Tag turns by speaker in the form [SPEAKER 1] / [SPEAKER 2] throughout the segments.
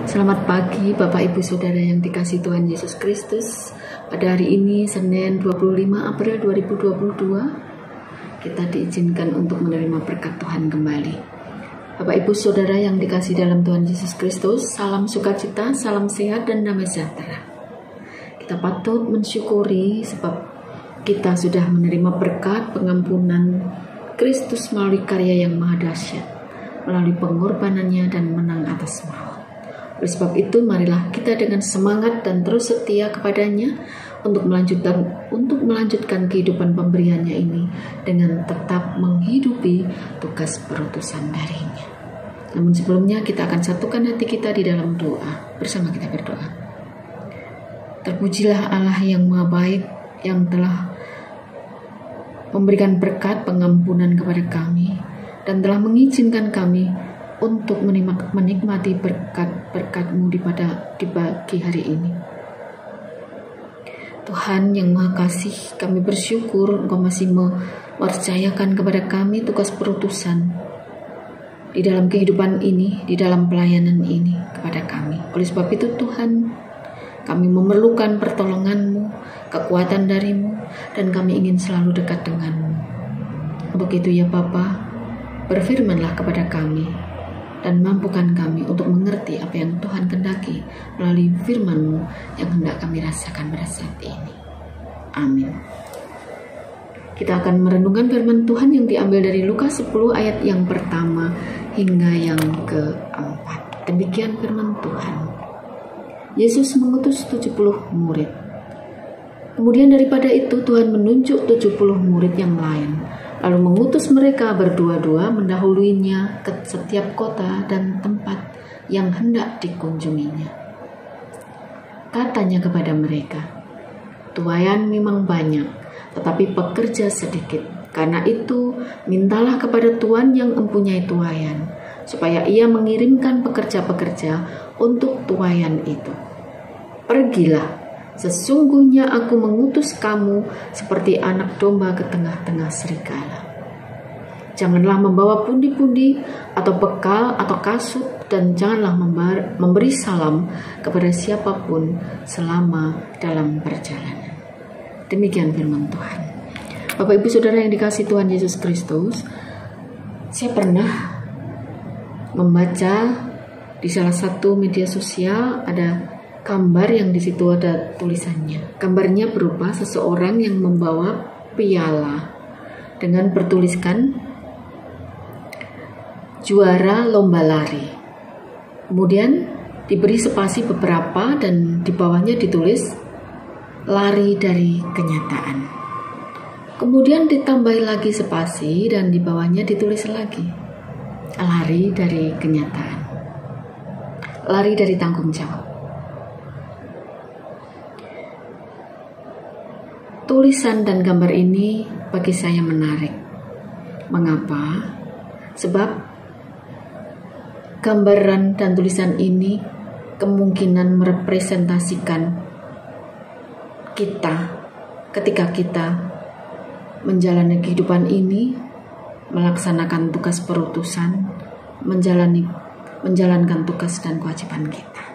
[SPEAKER 1] Selamat pagi Bapak Ibu Saudara yang dikasihi Tuhan Yesus Kristus. Pada hari ini Senin 25 April 2022 kita diizinkan untuk menerima berkat Tuhan kembali. Bapak Ibu Saudara yang dikasihi dalam Tuhan Yesus Kristus, salam sukacita, salam sehat dan damai sejahtera. Kita patut mensyukuri sebab kita sudah menerima berkat pengampunan Kristus melalui karya yang maha dahsyat, melalui pengorbanannya dan menang atas maut. Oleh sebab itu, marilah kita dengan semangat dan terus setia kepadanya untuk melanjutkan kehidupan pemberiannya ini dengan tetap menghidupi tugas perutusan darinya. Namun sebelumnya kita akan satukan hati kita di dalam doa. Bersama kita berdoa. Terpujilah Allah yang maha baik, yang telah memberikan berkat pengampunan kepada kami dan telah mengizinkan kami untuk menikmati berkat-berkat-Mu di pagi hari ini. Tuhan yang Maha Kasih, kami bersyukur Engkau masih mempercayakan kepada kami tugas perutusan di dalam kehidupan ini, di dalam pelayanan ini kepada kami. Oleh sebab itu Tuhan, kami memerlukan pertolongan-Mu, kekuatan dari-Mu, dan kami ingin selalu dekat dengan-Mu. Untuk itu ya Bapa, berfirmanlah kepada kami dan mampukan kami untuk mengerti apa yang Tuhan kehendaki melalui firman-Mu yang hendak kami rasakan pada saat ini. Amin. Kita akan merenungkan firman Tuhan yang diambil dari Lukas 10 ayat yang pertama hingga yang keempat. Demikian firman Tuhan. Yesus mengutus 70 murid. Kemudian daripada itu Tuhan menunjuk 70 murid yang lain, lalu mengutus mereka berdua-dua mendahuluinya ke setiap kota dan tempat yang hendak dikunjunginya. Katanya kepada mereka, "Tuaian memang banyak, tetapi pekerja sedikit. Karena itu, mintalah kepada Tuhan yang mempunyai tuaian, supaya ia mengirimkan pekerja-pekerja untuk tuaian itu. Pergilah. Sesungguhnya aku mengutus kamu seperti anak domba ke tengah-tengah serigala. Janganlah membawa pundi-pundi atau bekal atau kasut, dan janganlah memberi salam kepada siapapun selama dalam perjalanan." Demikian firman Tuhan. Bapak Ibu Saudara yang dikasihi Tuhan Yesus Kristus, saya pernah membaca di salah satu media sosial ada gambar yang di situ ada tulisannya. Gambarnya berupa seseorang yang membawa piala dengan bertuliskan juara lomba lari. Kemudian diberi spasi beberapa dan di bawahnya ditulis lari dari kenyataan. Kemudian ditambahi lagi spasi dan di bawahnya ditulis lagi lari dari kenyataan. Lari dari tanggung jawab. Tulisan dan gambar ini bagi saya menarik. Mengapa? Sebab gambaran dan tulisan ini kemungkinan merepresentasikan kita ketika kita menjalani kehidupan ini, melaksanakan tugas perutusan, menjalankan tugas dan kewajiban kita.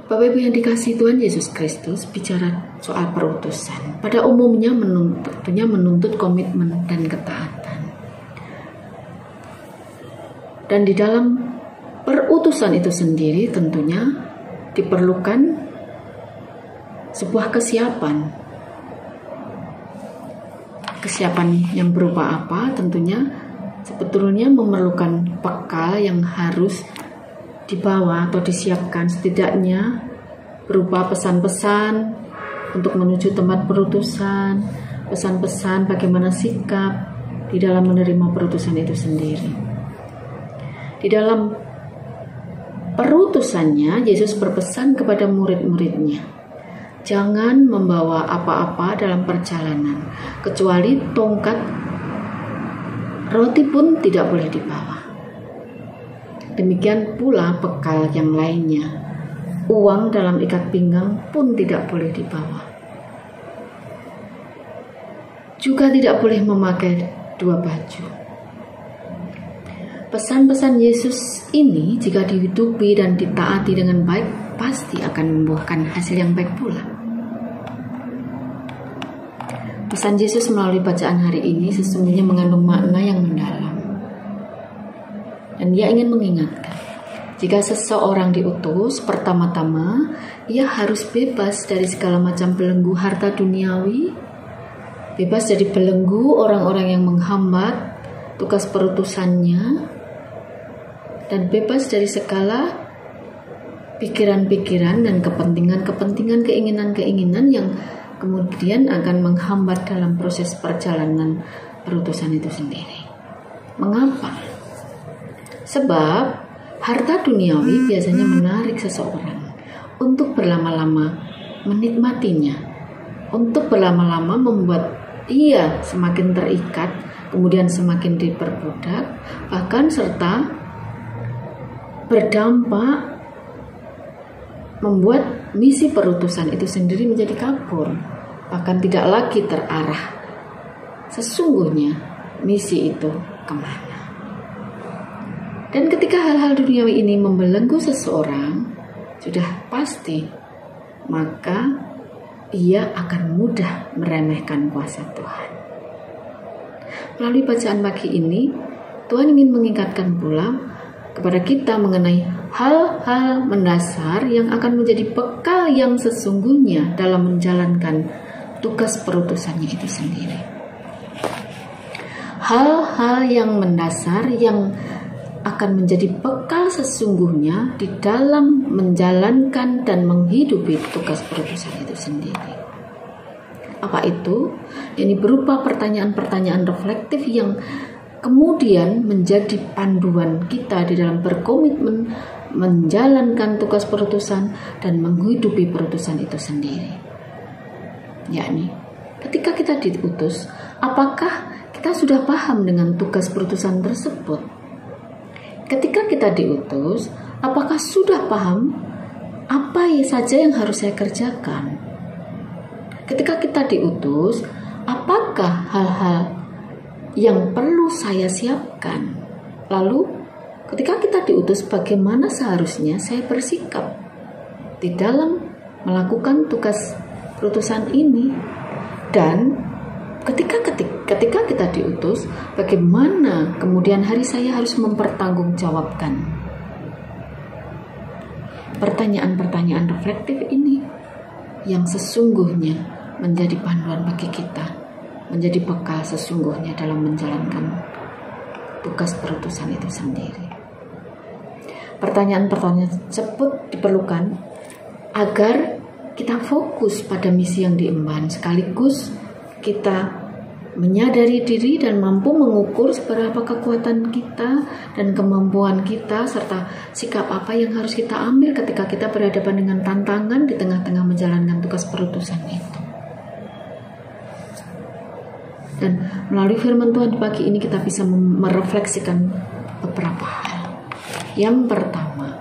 [SPEAKER 1] Bapak Ibu yang dikasihi Tuhan Yesus Kristus, bicara soal perutusan pada umumnya menuntut komitmen dan ketaatan. Dan di dalam perutusan itu sendiri tentunya diperlukan sebuah kesiapan. Kesiapan yang berupa apa? Tentunya sebetulnya memerlukan bekal yang harus dibawa atau disiapkan, setidaknya berupa pesan-pesan untuk menuju tempat perutusan, pesan-pesan bagaimana sikap di dalam menerima perutusan itu sendiri. Di dalam perutusannya, Yesus berpesan kepada murid-muridnya, jangan membawa apa-apa dalam perjalanan, kecuali tongkat roti pun tidak boleh dibawa. Demikian pula bekal yang lainnya. Uang dalam ikat pinggang pun tidak boleh dibawa. Juga tidak boleh memakai dua baju. pesan-pesan Yesus ini jika dihidupi dan ditaati dengan baik pasti akan membuahkan hasil yang baik pula. Pesan Yesus melalui bacaan hari ini sesungguhnya mengandung makna yang mendalam. Dan Dia ingin mengingatkan, jika seseorang diutus, pertama-tama ia harus bebas dari segala macam belenggu harta duniawi, bebas dari belenggu orang-orang yang menghambat tugas perutusannya, dan bebas dari segala pikiran-pikiran dan kepentingan-kepentingan, keinginan-keinginan yang kemudian akan menghambat dalam proses perjalanan perutusan itu sendiri. Mengapa? Sebab harta duniawi biasanya menarik seseorang untuk berlama-lama menikmatinya, untuk berlama-lama membuat ia semakin terikat, kemudian semakin diperbudak, bahkan serta berdampak membuat misi perutusan itu sendiri menjadi kabur, bahkan tidak lagi terarah. Sesungguhnya misi itu kemana? Dan ketika hal-hal duniawi ini membelenggu seseorang, sudah pasti, maka ia akan mudah meremehkan kuasa Tuhan. Melalui bacaan pagi ini, Tuhan ingin mengingatkan pula kepada kita mengenai hal-hal mendasar yang akan menjadi bekal yang sesungguhnya dalam menjalankan tugas perutusannya itu sendiri. Hal-hal yang mendasar yang akan menjadi bekal sesungguhnya di dalam menjalankan dan menghidupi tugas perutusan itu sendiri. Apa itu? Ini berupa pertanyaan-pertanyaan reflektif yang kemudian menjadi panduan kita di dalam berkomitmen menjalankan tugas perutusan dan menghidupi perutusan itu sendiri. Yakni, ketika kita diutus, apakah kita sudah paham dengan tugas perutusan tersebut? Ketika kita diutus, apakah sudah paham apa saja yang harus saya kerjakan? Ketika kita diutus, apakah hal-hal yang perlu saya siapkan? Lalu, ketika kita diutus, bagaimana seharusnya saya bersikap di dalam melakukan tugas perutusan ini? Dan ketika kita diutus, bagaimana kemudian hari saya harus mempertanggungjawabkan pertanyaan-pertanyaan reflektif ini yang sesungguhnya menjadi panduan bagi kita, menjadi bekal sesungguhnya dalam menjalankan tugas perutusan itu sendiri. Pertanyaan-pertanyaan tersebut diperlukan agar kita fokus pada misi yang diemban, sekaligus kita menyadari diri dan mampu mengukur seberapa kekuatan kita dan kemampuan kita, serta sikap apa yang harus kita ambil ketika kita berhadapan dengan tantangan di tengah-tengah menjalankan tugas perutusan itu. Dan melalui firman Tuhan pagi ini kita bisa merefleksikan beberapa hal. Yang pertama,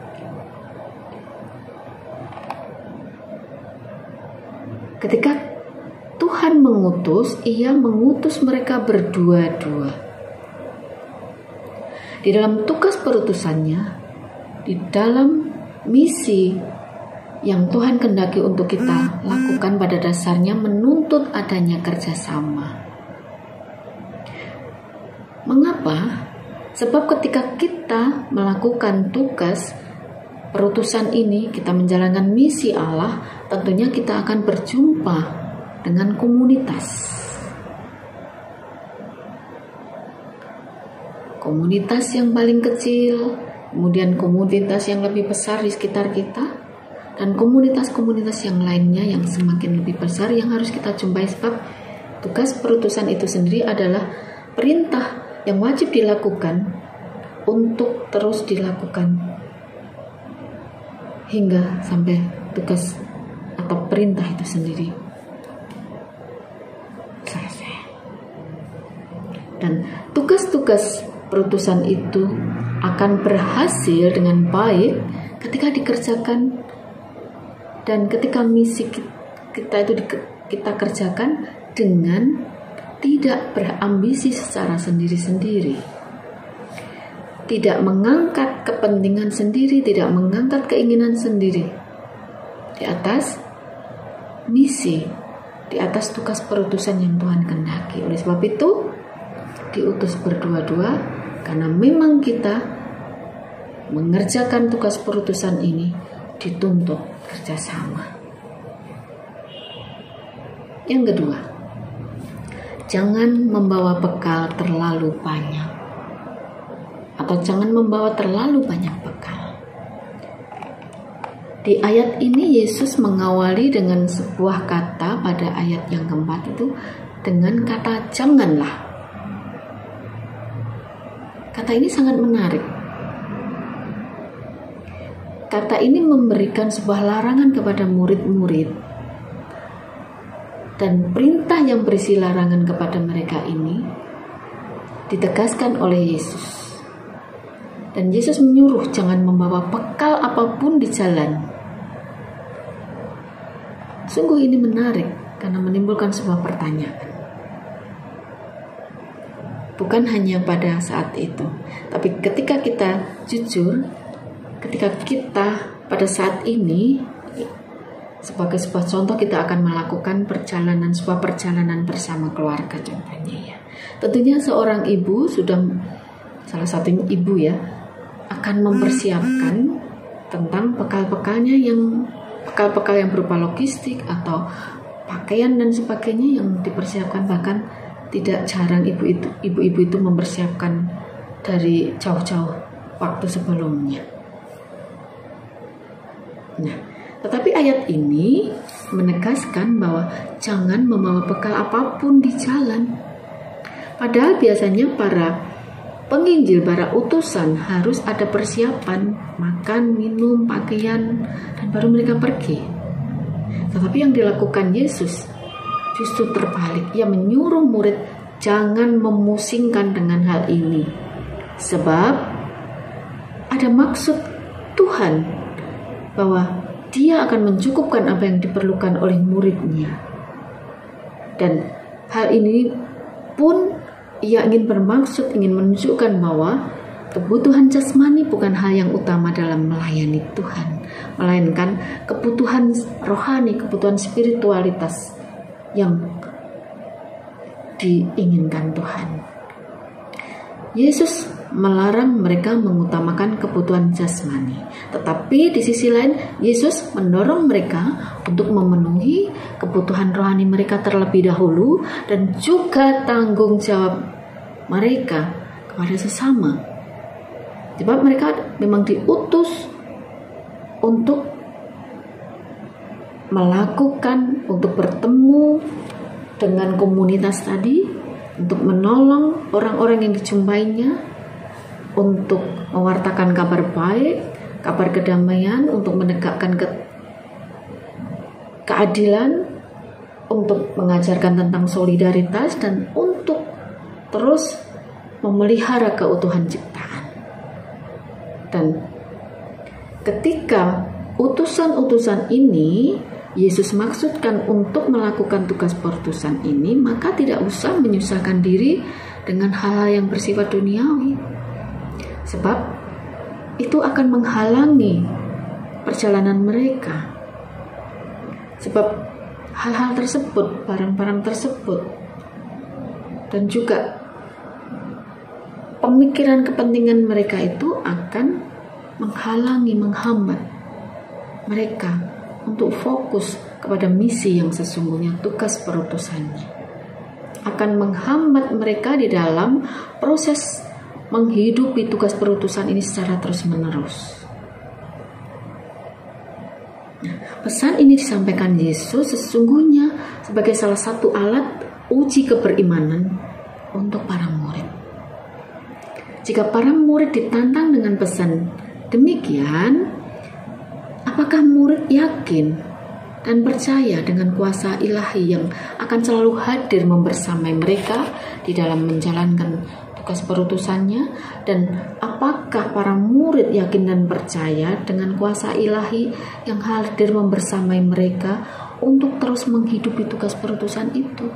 [SPEAKER 1] ketika Tuhan mengutus, Ia mengutus mereka berdua-dua. Di dalam tugas perutusannya, di dalam misi yang Tuhan kehendaki untuk kita lakukan, pada dasarnya menuntut adanya kerjasama. Mengapa? Sebab ketika kita melakukan tugas perutusan ini, kita menjalankan misi Allah, tentunya kita akan berjumpa dengan komunitas yang paling kecil, kemudian komunitas yang lebih besar di sekitar kita, dan komunitas-komunitas yang lainnya yang semakin lebih besar yang harus kita jumpai. Sebab tugas perutusan itu sendiri adalah perintah yang wajib dilakukan untuk terus dilakukan hingga sampai tugas atau perintah itu sendiri selesai. Dan tugas-tugas perutusan itu akan berhasil dengan baik ketika dikerjakan, dan ketika misi kita itu kita kerjakan dengan tidak berambisi secara sendiri-sendiri. tidak mengangkat kepentingan sendiri, tidak mengangkat keinginan sendiri di atas misi, di atas tugas perutusan yang Tuhan kehendaki. Oleh sebab itu diutus berdua-dua, karena memang kita mengerjakan tugas perutusan ini dituntut kerjasama. Yang kedua, jangan membawa bekal terlalu banyak, atau jangan membawa terlalu banyak bekal. Di ayat ini Yesus mengawali dengan sebuah kata pada ayat yang keempat itu dengan kata janganlah. Kata ini sangat menarik. Kata ini memberikan sebuah larangan kepada murid-murid, dan perintah yang berisi larangan kepada mereka ini ditegaskan oleh Yesus. Dan Yesus menyuruh jangan membawa bekal apapun di jalan. Sungguh ini menarik karena menimbulkan sebuah pertanyaan. Bukan hanya pada saat itu, tapi ketika kita jujur, ketika kita pada saat ini, sebagai sebuah contoh, kita akan melakukan sebuah perjalanan bersama keluarga contohnya ya. Tentunya seorang ibu salah satu ibu ya, akan mempersiapkan tentang bekal-bekal yang berupa logistik atau pakaian dan sebagainya yang dipersiapkan. Bahkan tidak jarang ibu-ibu itu mempersiapkan dari jauh-jauh waktu sebelumnya. Nah, tetapi ayat ini menegaskan bahwa jangan membawa bekal apapun di jalan. Padahal biasanya para penginjil, para utusan harus ada persiapan, makan, minum, pakaian, dan baru mereka pergi. Tetapi yang dilakukan Yesus justru terbalik. Ia menyuruh murid jangan memusingkan dengan hal ini. Sebab ada maksud Tuhan bahwa Dia akan mencukupkan apa yang diperlukan oleh muridnya. Dan hal ini pun Ia ingin menunjukkan bahwa kebutuhan jasmani bukan hal yang utama dalam melayani Tuhan, melainkan kebutuhan rohani, kebutuhan spiritualitas yang diinginkan Tuhan. Yesus melarang mereka mengutamakan kebutuhan jasmani, tetapi di sisi lain Yesus mendorong mereka untuk memenuhi kebutuhan rohani mereka terlebih dahulu, dan juga tanggung jawab mereka kepada sesama. Sebab mereka memang diutus untuk untuk bertemu dengan komunitas tadi, untuk menolong orang-orang yang dijumpainya, untuk mewartakan kabar baik, kabar kedamaian, untuk menegakkan keadilan, untuk mengajarkan tentang solidaritas, dan untuk terus memelihara keutuhan ciptaan. Dan ketika utusan-utusan ini Yesus maksudkan untuk melakukan tugas perutusan ini, maka tidak usah menyusahkan diri dengan hal-hal yang bersifat duniawi. Sebab itu akan menghalangi perjalanan mereka. Sebab hal-hal tersebut, barang-barang tersebut, dan juga pemikiran kepentingan mereka itu akan menghambat mereka untuk fokus kepada misi yang sesungguhnya, tugas perutusannya. Akan menghambat mereka di dalam proses menghidupi tugas perutusan ini secara terus-menerus. Nah, pesan ini disampaikan Yesus sesungguhnya sebagai salah satu alat uji keberimanan untuk para murid. Jika para murid ditantang dengan pesan demikian, apakah murid yakin dan percaya dengan kuasa ilahi yang akan selalu hadir membersamai mereka di dalam menjalankan tugas perutusannya? Dan apakah para murid yakin dan percaya dengan kuasa ilahi yang hadir membersamai mereka untuk terus menghidupi tugas perutusan itu?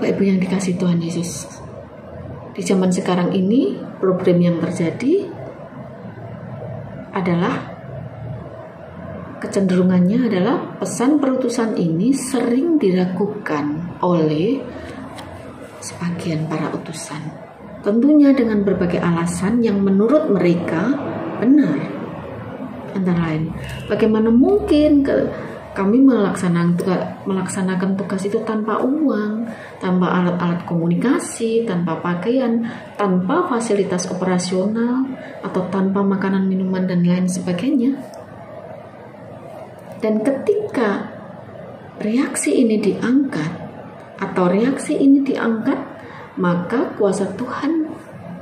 [SPEAKER 1] Bapak Ibu yang dikasihi Tuhan Yesus, di zaman sekarang ini problem yang terjadi adalah kecenderungannya adalah pesan perutusan ini sering diragukan oleh sebagian para utusan. Tentunya dengan berbagai alasan yang menurut mereka benar. Antara lain, bagaimana mungkin kami melaksanakan tugas itu tanpa uang, tanpa alat-alat komunikasi, tanpa pakaian, tanpa fasilitas operasional, atau tanpa makanan, minuman, dan lain sebagainya. Dan ketika reaksi ini diangkat, maka kuasa Tuhan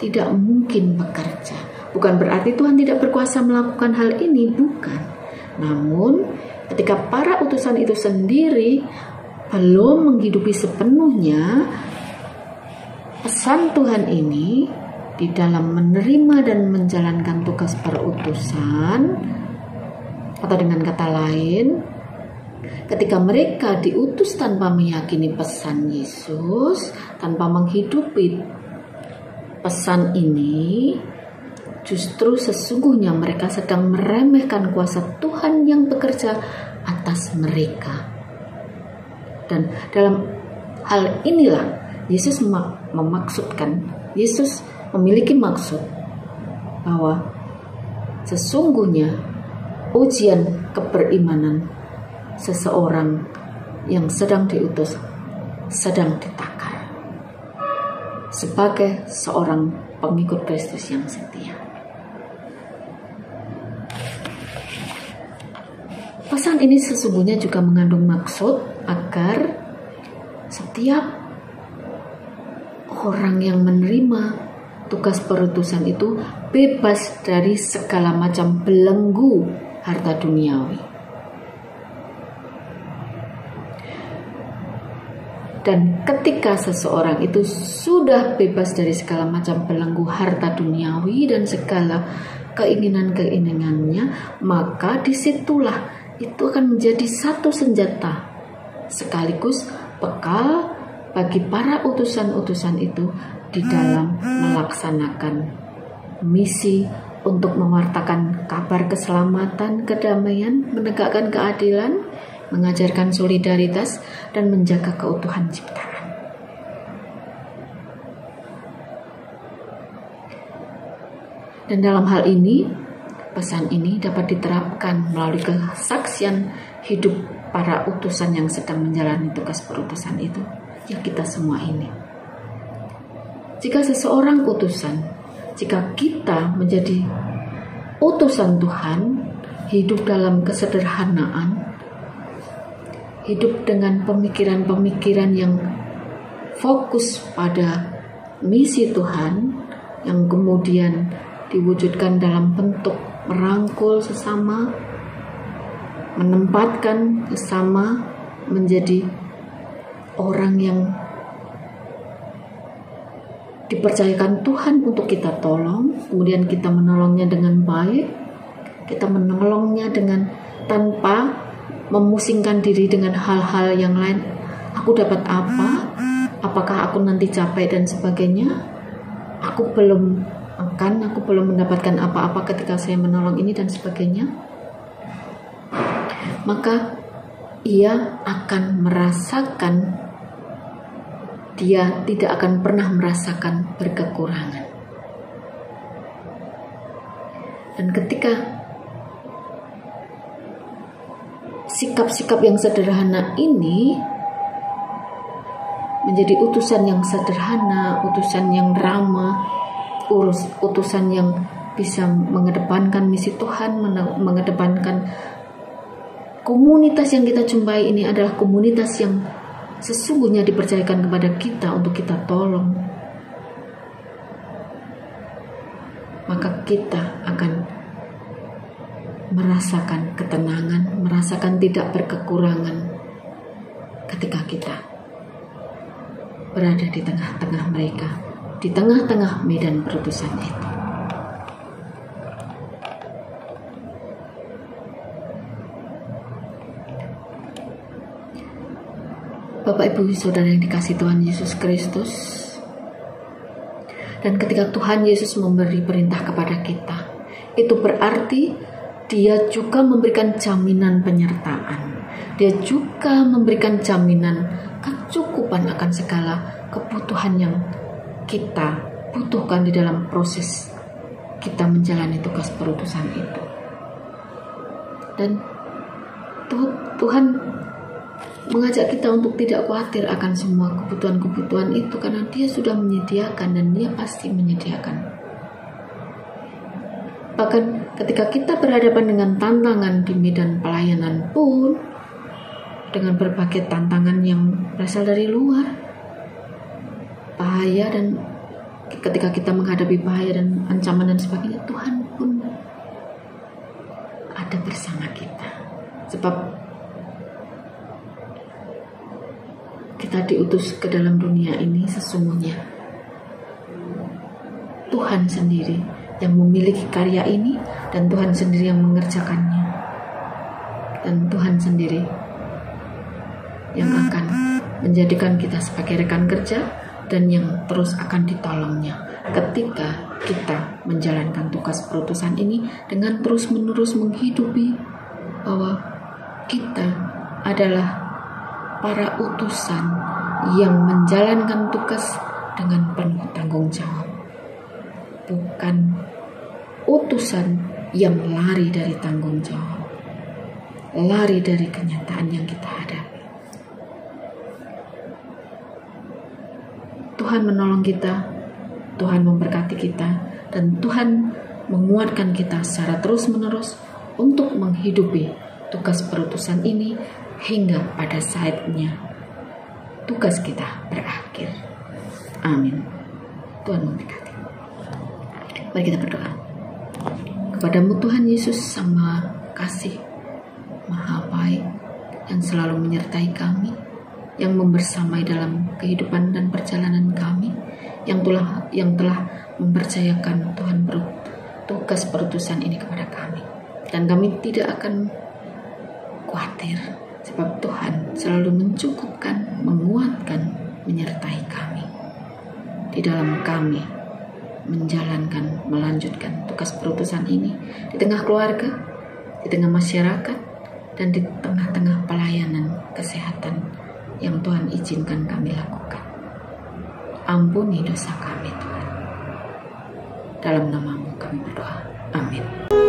[SPEAKER 1] tidak mungkin bekerja. Bukan berarti Tuhan tidak berkuasa melakukan hal ini, bukan. Namun, ketika para utusan itu sendiri belum menghidupi sepenuhnya pesan Tuhan ini di dalam menerima dan menjalankan tugas perutusan, atau dengan kata lain, ketika mereka diutus tanpa meyakini pesan Yesus, tanpa menghidupi pesan ini, justru sesungguhnya mereka sedang meremehkan kuasa Tuhan yang bekerja atas mereka. Dan dalam hal inilah Yesus Yesus memiliki maksud bahwa sesungguhnya ujian keberimanan seseorang yang sedang diutus, sedang ditakar sebagai seorang pengikut Kristus yang setia. Pesan ini sesungguhnya juga mengandung maksud agar setiap orang yang menerima tugas perutusan itu bebas dari segala macam belenggu harta duniawi. Dan ketika seseorang itu sudah bebas dari segala macam belenggu harta duniawi dan segala keinginan-keinginannya, maka disitulah itu akan menjadi satu senjata sekaligus bekal bagi para utusan-utusan itu di dalam melaksanakan misi untuk mewartakan kabar keselamatan, kedamaian, menegakkan keadilan, mengajarkan solidaritas, dan menjaga keutuhan ciptaan. Dan dalam hal ini, pesan ini dapat diterapkan melalui kesaksian hidup para utusan yang sedang menjalani tugas perutusan itu, ya kita semua ini. Jika seseorang utusan, jika kita menjadi utusan Tuhan, hidup dalam kesederhanaan, hidup dengan pemikiran-pemikiran yang fokus pada misi Tuhan, yang kemudian diwujudkan dalam bentuk merangkul sesama, menempatkan sesama menjadi orang yang dipercayakan Tuhan untuk kita tolong, kemudian kita menolongnya dengan baik, kita menolongnya dengan tanpa memusingkan diri dengan hal-hal yang lain. Aku dapat apa? Apakah aku nanti capek dan sebagainya? Aku belum mendapatkan apa-apa ketika saya menolong ini dan sebagainya. Maka ia akan merasakan, dia tidak akan pernah merasakan berkekurangan. Dan ketika sikap-sikap yang sederhana ini menjadi utusan yang sederhana, utusan yang ramah, utusan yang bisa mengedepankan misi Tuhan, mengedepankan komunitas yang kita jumpai ini adalah komunitas yang sesungguhnya dipercayakan kepada kita untuk kita tolong, maka kita akan merasakan ketenangan, merasakan tidak berkekurangan ketika kita berada di tengah-tengah mereka, di tengah-tengah medan perutusan itu. Bapak Ibu Saudara yang dikasihi Tuhan Yesus Kristus, dan ketika Tuhan Yesus memberi perintah kepada kita, itu berarti Dia juga memberikan jaminan penyertaan. Dia juga memberikan jaminan kecukupan akan segala kebutuhan yang kita butuhkan di dalam proses kita menjalani tugas perutusan itu. Dan Tuhan mengajak kita untuk tidak khawatir akan semua kebutuhan-kebutuhan itu, karena Dia sudah menyediakan dan Dia pasti menyediakan. Bahkan ketika kita berhadapan dengan tantangan di medan pelayanan pun, dengan berbagai tantangan yang berasal dari luar, bahaya, dan ketika kita menghadapi bahaya dan ancaman dan sebagainya, Tuhan pun ada bersama kita. Sebab kita diutus ke dalam dunia ini sesungguhnya Tuhan sendiri yang memiliki karya ini, dan Tuhan sendiri yang mengerjakannya, dan Tuhan sendiri yang akan menjadikan kita sebagai rekan kerja dan yang terus akan ditolongnya ketika kita menjalankan tugas perutusan ini dengan terus-menerus menghidupi bahwa kita adalah para utusan yang menjalankan tugas dengan penuh tanggung jawab, bukan utusan yang lari dari tanggung jawab, lari dari kenyataan yang kita hadapi. Tuhan menolong kita, Tuhan memberkati kita, dan Tuhan menguatkan kita secara terus-menerus untuk menghidupi tugas perutusan ini hingga pada saatnya tugas kita berakhir. Amin. Tuhan memberkati. Mari kita berdoa. Kepadamu Tuhan Yesus, Sang Maha Kasih, Maha Baik, yang selalu menyertai kami, yang membersamai dalam kehidupan dan perjalanan kami, yang telah mempercayakan Tuhan tugas perutusan ini kepada kami. Dan kami tidak akan khawatir, sebab Tuhan selalu mencukupkan, menguatkan, menyertai kami di dalam kami menjalankan, melanjutkan tugas perutusan ini di tengah keluarga, di tengah masyarakat, dan di tengah-tengah pelayanan kesehatan yang Tuhan izinkan kami lakukan. Ampuni dosa kami Tuhan. Dalam nama-Mu kami berdoa. Amin.